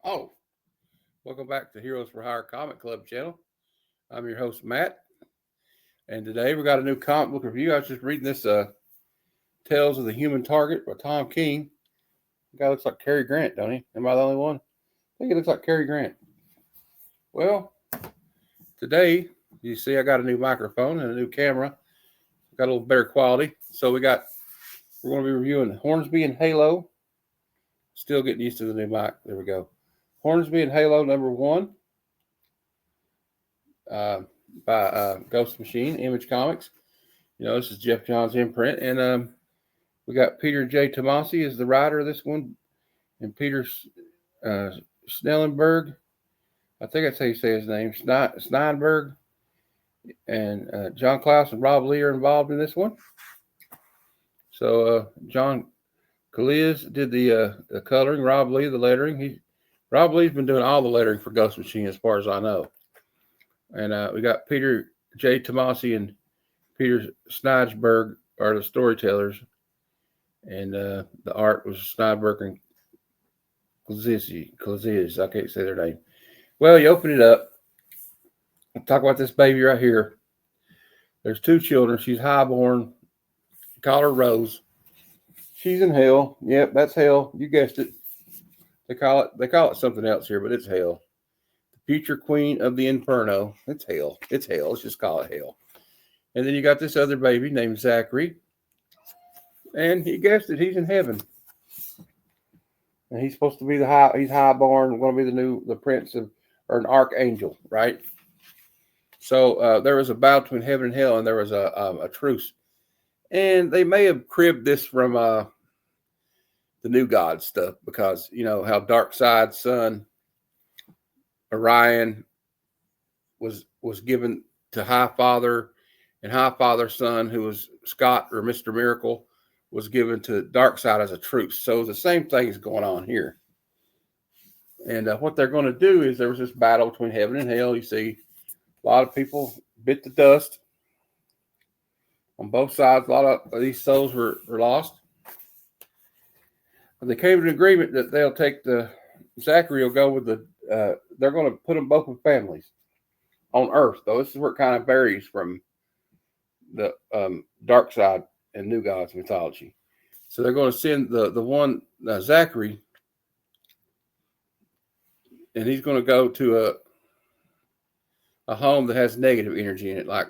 Oh, welcome back to Heroes for Hire Comic Club channel. I'm your host, Matt. And today we got a new comic book review. I was just reading this Tales of the Human Target by Tom King. The guy looks like Cary Grant, don't he? Am I the only one? I think he looks like Cary Grant. Well, today, you see I got a new microphone and a new camera. Got a little better quality. So we're going to be reviewing Hornsby and Halo. Still getting used to the new mic. There we go. Hornsby and Halo #1 by Ghost Machine, Image Comics. You know, this is Jeff Johns imprint. And we got Peter J. Tomasi as the writer of this one. And Peter Snellenberg, I think that's how you say his name, Steinberg. And John Klaus and Rob Lee are involved in this one. So John Kaliz did the coloring, Rob Lee the lettering. Rob Lee's been doing all the lettering for Ghost Machine as far as I know. And we got Peter J. Tomasi and Peter Snidesberg are the storytellers. And the art was Snidesberg and Klaziz. I can't say their name. Well, you open it up. I'll talk about this baby right here. There's 2 children. She's highborn. Call her Rose. She's in hell. Yep, that's hell. You guessed it. They call it something else here, but it's hell. The future queen of the Inferno. It's hell. It's hell. Let's just call it hell. And then you got this other baby named Zachary. And he guessed it. He's in heaven. And he's supposed to be he's highborn, going to be the prince of, or an archangel, right? So there was a battle between heaven and hell, and there was a truce. And they may have cribbed this from the New God stuff, because you know how Darkseid's son Orion was given to Highfather, and Highfather's son, who was Scott or Mr. Miracle, was given to Darkseid as a truce. So the same thing is going on here. And what they're going to do is, there was this battle between heaven and hell. You see a lot of people bit the dust on both sides. A lot of these souls were lost. They came to an agreement that they'll take Zachary will go with they're going to put them both with families on Earth, though. This is where it kind of varies from the Darkseid and New God's mythology. So they're going to send the one, Zachary, and he's going to go to a home that has negative energy in it, like,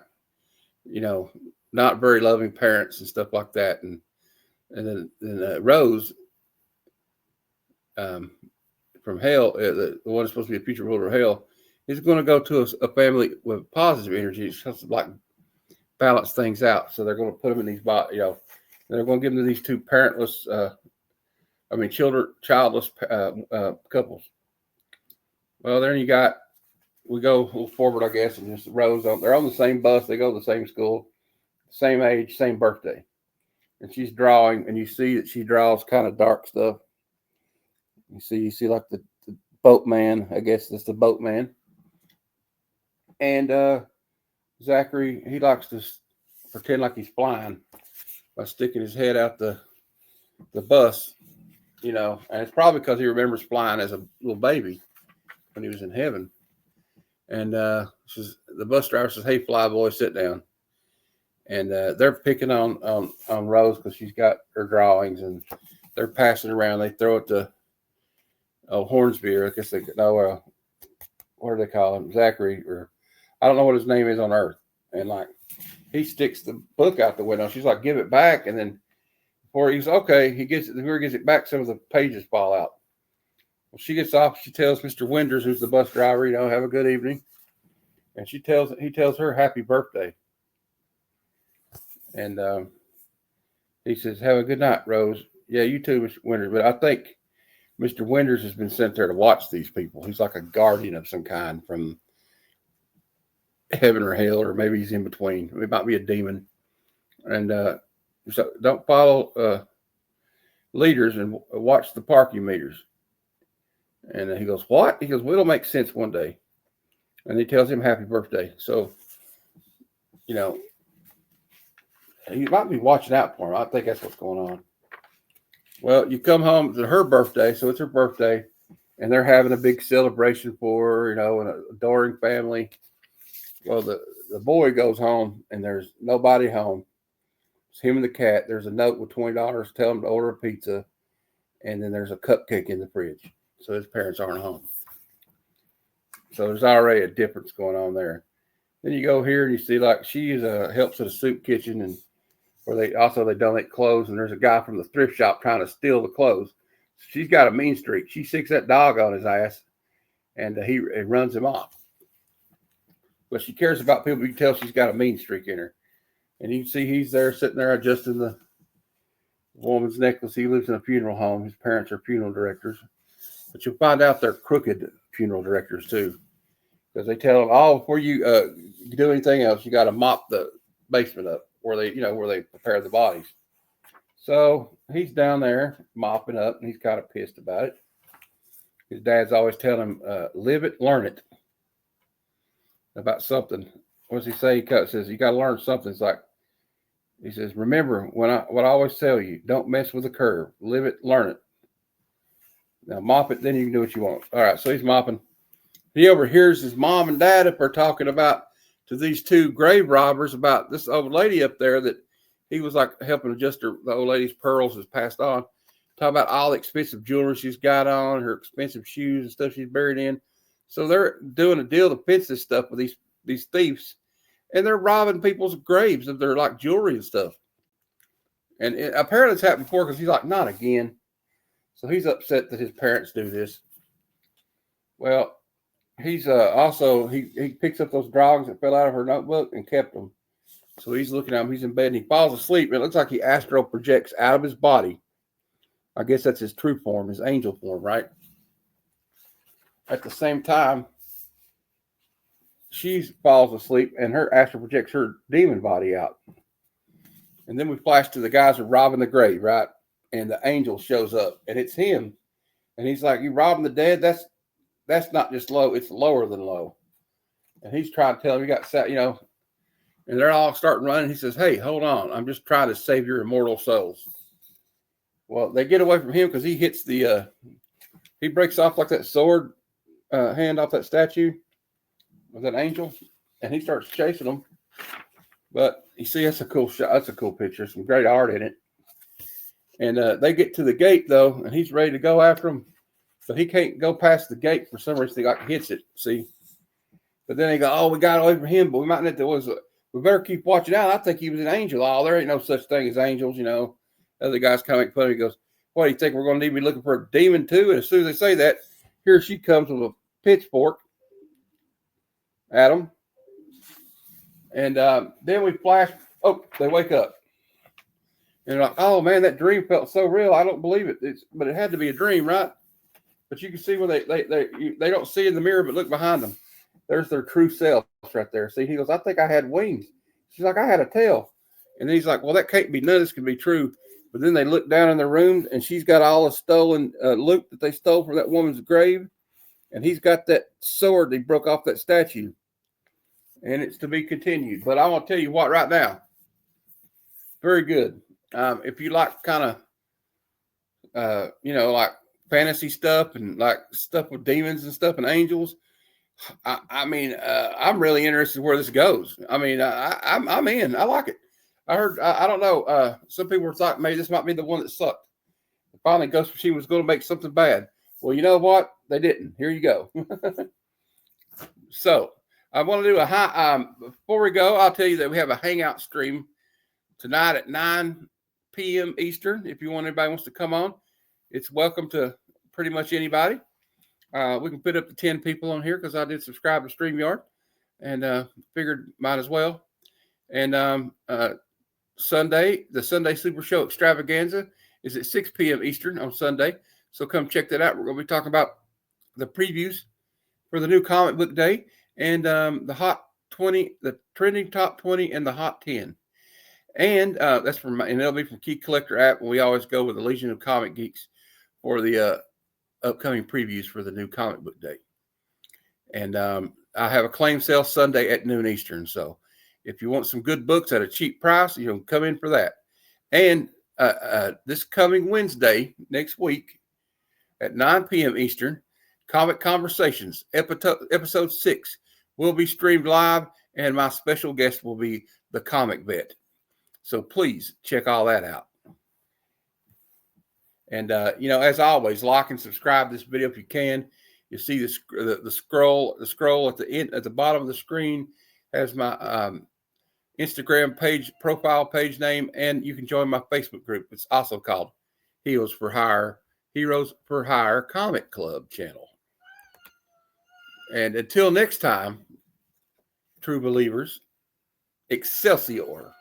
you know, not very loving parents and stuff like that. And then Rose, from hell, the one that's supposed to be a future ruler of hell, is going to go to a family with positive energy. It's just like balance things out. So they're going to put them in these, you know, they're going to give them to these 2 parentless, childless couples. Well, then we go a little forward, I guess, and just Rose they're on the same bus. They go to the same school, same age, same birthday. And she's drawing, and you see that she draws kind of dark stuff. You see like the boatman. I guess that's the boatman. And Zachary, he likes to pretend like he's flying by sticking his head out the bus, you know. And it's probably because he remembers flying as a little baby when he was in heaven. And the bus driver says, "Hey, fly boy, sit down." And they're picking on Rose because she's got her drawings, and they're passing around. They throw it to Hornsby, or I guess they know, what do they call him? Zachary, or I don't know what his name is on Earth. And like, he sticks the book out the window. She's like, "Give it back." And then before he's okay, he gets it back. Some of the pages fall out. Well, she gets off. She tells Mr. Winters, who's the bus driver, you know, "Have a good evening." And he tells her happy birthday. And he says, "Have a good night, Rose." "Yeah, you too, Mr. Winters." But I think Mr. Winters has been sent there to watch these people. He's like a guardian of some kind from heaven or hell, or maybe he's in between. It might be a demon. And so don't follow leaders, and watch the parking meters. And he goes, "What?" He goes, "Well, it'll make sense one day." And he tells him happy birthday. So, you know, he might be watching out for him. I think that's what's going on. Well, you come home to her birthday, so it's her birthday, and they're having a big celebration for her, and an adoring family. Well, the boy goes home, and there's nobody home. It's him and the cat. There's a note with $20. Tell him to order a pizza, and then there's a cupcake in the fridge. So his parents aren't home. So there's already a difference going on there. Then you go here and you see like she helps at a soup kitchen, and where they donate clothes, and there's a guy from the thrift shop trying to steal the clothes. She's got a mean streak. She sticks that dog on his ass, and he runs him off. But she cares about people. You can tell she's got a mean streak in her. And you can see he's there sitting there adjusting the woman's necklace. He lives in a funeral home. His parents are funeral directors. But you'll find out they're crooked funeral directors too. Because they tell them, before you do anything else, you got to mop the basement up where they prepare the bodies. So he's down there mopping up, and he's kind of pissed about it. His dad's always telling him, live it, learn it. About something. What does he say? He says, you got to learn something. It's like, he says, remember what I always tell you, don't mess with the curve. Live it, learn it. Now mop it, then you can do what you want. All right, so he's mopping. He overhears his mom and dad up there talking about to these two grave robbers about this old lady up there that he was like helping adjust the old lady's pearls has passed on. Talk about all the expensive jewelry she's got on, her expensive shoes and stuff she's buried in. So they're doing a deal to fence this stuff with these thieves, and they're robbing people's graves of their like jewelry and stuff. And apparently it's happened before, because he's like, not again. So he's upset that his parents do this. Well, he's also he picks up those drawings that fell out of her notebook and kept them. So he's looking at them. He's in bed and he falls asleep. It looks like he astral projects out of his body. I guess that's his true form, his angel form, right? At the same time, she falls asleep and her astral projects her demon body out. And then we flash to the guys who are robbing the grave, right? And the angel shows up, and it's him. And he's like, you robbing the dead? That's not just low, it's lower than low. And he's trying to tell him, you got set, and they're all starting running. He says, hey, hold on. I'm just trying to save your immortal souls. Well, they get away from him because he hits he breaks off like that sword hand off that statue with that angel, and he starts chasing them. But you see, that's a cool shot. That's a cool picture. Some great art in it. And they get to the gate, though, and he's ready to go after them. But he can't go past the gate for some reason. He like hits it, see? But then they go, we got away from him, but we might not. We better keep watching out. I think he was an angel. There ain't no such thing as angels, Other guys kind of make fun of him. He goes, what, do you think we're going to need to be looking for a demon too? And as soon as they say that, here she comes with a pitchfork at them. And then we flash. Oh, they wake up. And they're like, oh, man, that dream felt so real. I don't believe it. But it had to be a dream, right? But you can see when they don't see in the mirror, but look behind them. There's their true selves right there. See, he goes, I think I had wings. She's like, I had a tail. And then he's like, well, that can't be, none of this can be true. But then they look down in their room, and she's got all the stolen loot that they stole from that woman's grave. And he's got that sword he broke off that statue. And it's to be continued. But I want to tell you what right now. Very good. If you like kind of, like fantasy stuff and like stuff with demons and stuff and angels, I'm really interested in where this goes. I'm in. I like it. I heard, I don't know. Some people thought maybe this might be the one that sucked. Finally, Ghost Machine was going to make something bad. Well, you know what? They didn't. Here you go. So I want to do before we go, I'll tell you that we have a hangout stream tonight at 9 p.m. Eastern. If anybody wants to come on, it's welcome to pretty much anybody. We can put up to 10 people on here because I did subscribe to StreamYard and figured might as well. And Sunday, the Sunday Super Show Extravaganza is at 6 p.m. Eastern on Sunday. So come check that out. We're going to be talking about the previews for the new comic book day and the Hot 20, the trending top 20 and the Hot 10. And that's and it'll be from Key Collector app. And we always go with the Legion of Comic Geeks for the upcoming previews for the new comic book day. And I have a claim sale Sunday at noon Eastern. So if you want some good books at a cheap price, you can come in for that. And this coming Wednesday, next week, at 9 p.m. Eastern, Comic Conversations, episode 6, will be streamed live, and my special guest will be the Comic Vet. So please check all that out. And, as always, like and subscribe to this video if you can. You see the scroll at the end, at the bottom of the screen has my Instagram page, profile page name, and you can join my Facebook group. It's also called Heroes for Hire Comic Club channel. And until next time, true believers, Excelsior.